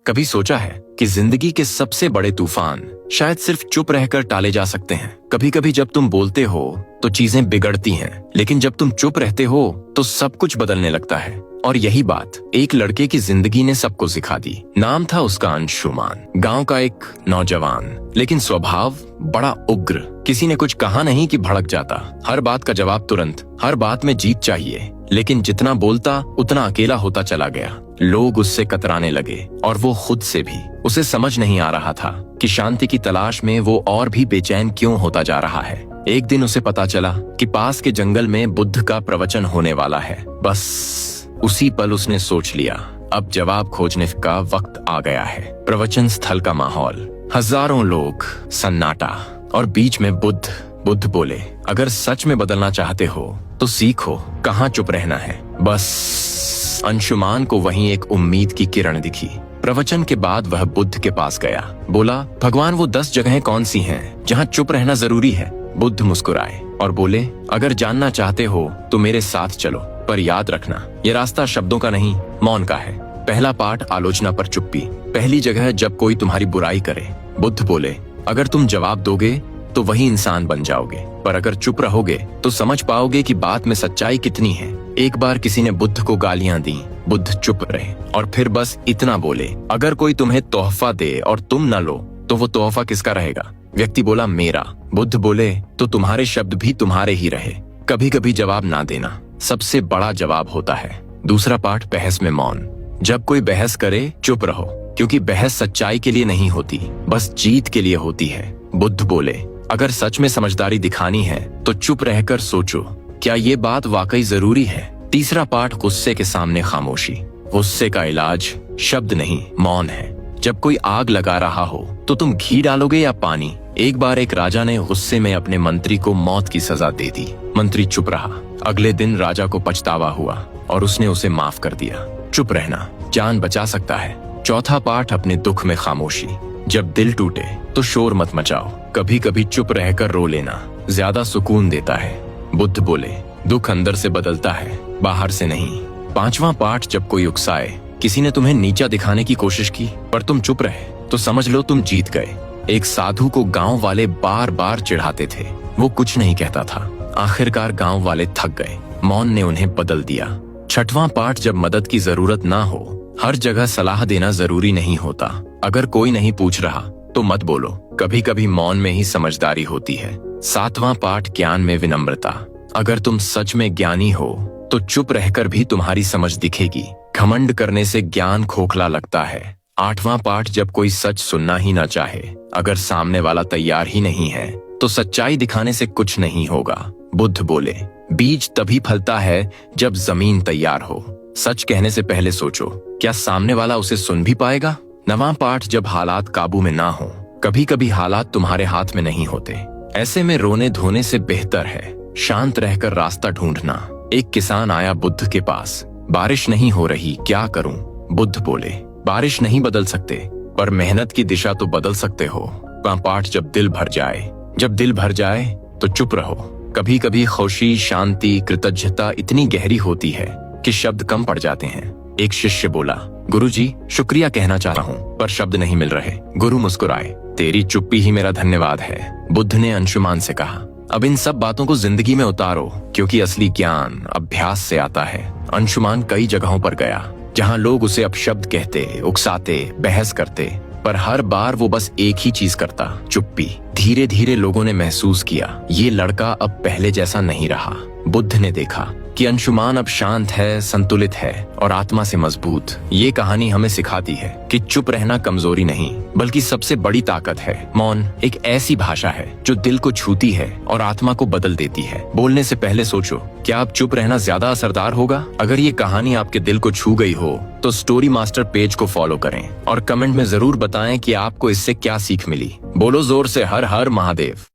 कभी सोचा है कि जिंदगी के सबसे बड़े तूफान शायद सिर्फ चुप रहकर टाले जा सकते हैं। कभी कभी जब तुम बोलते हो तो चीजें बिगड़ती हैं, लेकिन जब तुम चुप रहते हो तो सब कुछ बदलने लगता है। और यही बात एक लड़के की जिंदगी ने सबको सिखा दी। नाम था उसका अंशुमान, गांव का एक नौजवान, लेकिन स्वभाव बड़ा उग्र। किसी ने कुछ कहा नहीं कि भड़क जाता, हर बात का जवाब तुरंत, हर बात में जीत चाहिए। लेकिन जितना बोलता उतना अकेला होता चला गया। लोग उससे कतराने लगे और वो खुद से भी। उसे समझ नहीं आ रहा था कि शांति की तलाश में वो और भी बेचैन क्यों होता जा रहा है। एक दिन उसे पता चला कि पास के जंगल में बुद्ध का प्रवचन होने वाला है। बस उसी पल उसने सोच लिया, अब जवाब खोजने का वक्त आ गया है। प्रवचन स्थल का माहौल, हजारों लोग, सन्नाटा, और बीच में बुद्ध बोले, अगर सच में बदलना चाहते हो तो सीखो कहाँ चुप रहना है। बस अंशुमान को वहीं एक उम्मीद की किरण दिखी। प्रवचन के बाद वह बुद्ध के पास गया, बोला, भगवान वो 10 जगहें कौन सी हैं जहाँ चुप रहना जरूरी है। बुद्ध मुस्कुराए और बोले, अगर जानना चाहते हो तो मेरे साथ चलो, पर याद रखना ये रास्ता शब्दों का नहीं, मौन का है। पहला पाठ, आलोचना पर चुप्पी। पहली जगह, जब कोई तुम्हारी बुराई करे। बुद्ध बोले, अगर तुम जवाब दोगे तो वही इंसान बन जाओगे, पर अगर चुप रहोगे तो समझ पाओगे कि बात में सच्चाई कितनी है। एक बार किसी ने बुद्ध को गालियां दी, बुद्ध चुप रहे और फिर बस इतना बोले, अगर कोई तुम्हें तोहफा दे और तुम न लो तो वो तोहफा किसका रहेगा? व्यक्ति बोला, मेरा। बुद्ध बोले, तो तुम्हारे शब्द भी तुम्हारे ही रहे। कभी कभी जवाब ना देना सबसे बड़ा जवाब होता है। दूसरा पाठ, बहस में मौन। जब कोई बहस करे चुप रहो, क्योंकि बहस सच्चाई के लिए नहीं होती, बस जीत के लिए होती है। बुद्ध बोले, अगर सच में समझदारी दिखानी है तो चुप रहकर सोचो, क्या ये बात वाकई जरूरी है? तीसरा पाठ, गुस्से के सामने खामोशी। गुस्से का इलाज शब्द नहीं, मौन है। जब कोई आग लगा रहा हो तो तुम घी डालोगे या पानी? एक बार एक राजा ने गुस्से में अपने मंत्री को मौत की सजा दे दी। मंत्री चुप रहा। अगले दिन राजा को पछतावा हुआ और उसने उसे माफ कर दिया। चुप रहना जान बचा सकता है। चौथा पाठ, अपने दुख में खामोशी। जब दिल टूटे तो शोर मत मचाओ, कभी कभी चुप रहकर रो लेना ज्यादा सुकून देता है। बुद्ध बोले, दुख अंदर से बदलता है, बाहर से नहीं। पांचवा पाठ, जब कोई उकसाए। किसी ने तुम्हें नीचा दिखाने की कोशिश की पर तुम चुप रहे तो समझ लो तुम जीत गए। एक साधु को गांव वाले बार बार चिढ़ाते थे, वो कुछ नहीं कहता था। आखिरकार गांव वाले थक गए, मौन ने उन्हें बदल दिया। छठवां पाठ, जब मदद की जरूरत ना हो। हर जगह सलाह देना जरूरी नहीं होता। अगर कोई नहीं पूछ रहा तो मत बोलो, कभी कभी मौन में ही समझदारी होती है। सातवां पाठ, ज्ञान में विनम्रता। अगर तुम सच में ज्ञानी हो तो चुप रहकर भी तुम्हारी समझ दिखेगी। घमंड करने से ज्ञान खोखला लगता है। आठवां पाठ, जब कोई सच सुनना ही ना चाहे। अगर सामने वाला तैयार ही नहीं है तो सच्चाई दिखाने से कुछ नहीं होगा। बुद्ध बोले, बीज तभी फलता है जब जमीन तैयार हो। सच कहने से पहले सोचो, क्या सामने वाला उसे सुन भी पाएगा? नवां पाठ, जब हालात काबू में ना हो। कभी कभी हालात तुम्हारे हाथ में नहीं होते, ऐसे में रोने धोने से बेहतर है शांत रहकर रास्ता ढूंढना। एक किसान आया बुद्ध के पास, बारिश नहीं हो रही, क्या करूं? बुद्ध बोले, बारिश नहीं बदल सकते पर मेहनत की दिशा तो बदल सकते हो। पाठ, जब दिल भर जाए। जब दिल भर जाए तो चुप रहो। कभी कभी खुशी, शांति, कृतज्ञता इतनी गहरी होती है कि शब्द कम पड़ जाते हैं। एक शिष्य बोला, गुरुजी, शुक्रिया कहना चाह रहा हूँ पर शब्द नहीं मिल रहे। गुरु मुस्कुराए, तेरी चुप्पी ही मेरा धन्यवाद है। बुद्ध ने अंशुमान से कहा, अब इन सब बातों को जिंदगी में उतारो, क्योंकि असली ज्ञान अभ्यास से आता है। अंशुमान कई जगहों पर गया जहाँ लोग उसे अपशब्द कहते, उकसाते, बहस करते, पर हर बार वो बस एक ही चीज करता, चुप्पी। धीरे धीरे लोगों ने महसूस किया, ये लड़का अब पहले जैसा नहीं रहा। बुद्ध ने देखा कि अंशुमान अब शांत है, संतुलित है और आत्मा से मजबूत। ये कहानी हमें सिखाती है कि चुप रहना कमजोरी नहीं बल्कि सबसे बड़ी ताकत है। मौन एक ऐसी भाषा है जो दिल को छूती है और आत्मा को बदल देती है। बोलने से पहले सोचो, क्या अब चुप रहना ज्यादा असरदार होगा? अगर ये कहानी आपके दिल को छू गई हो तो स्टोरी मास्टर पेज को फॉलो करें और कमेंट में जरूर बताएं कि आपको इससे क्या सीख मिली। बोलो जोर से, हर हर महादेव।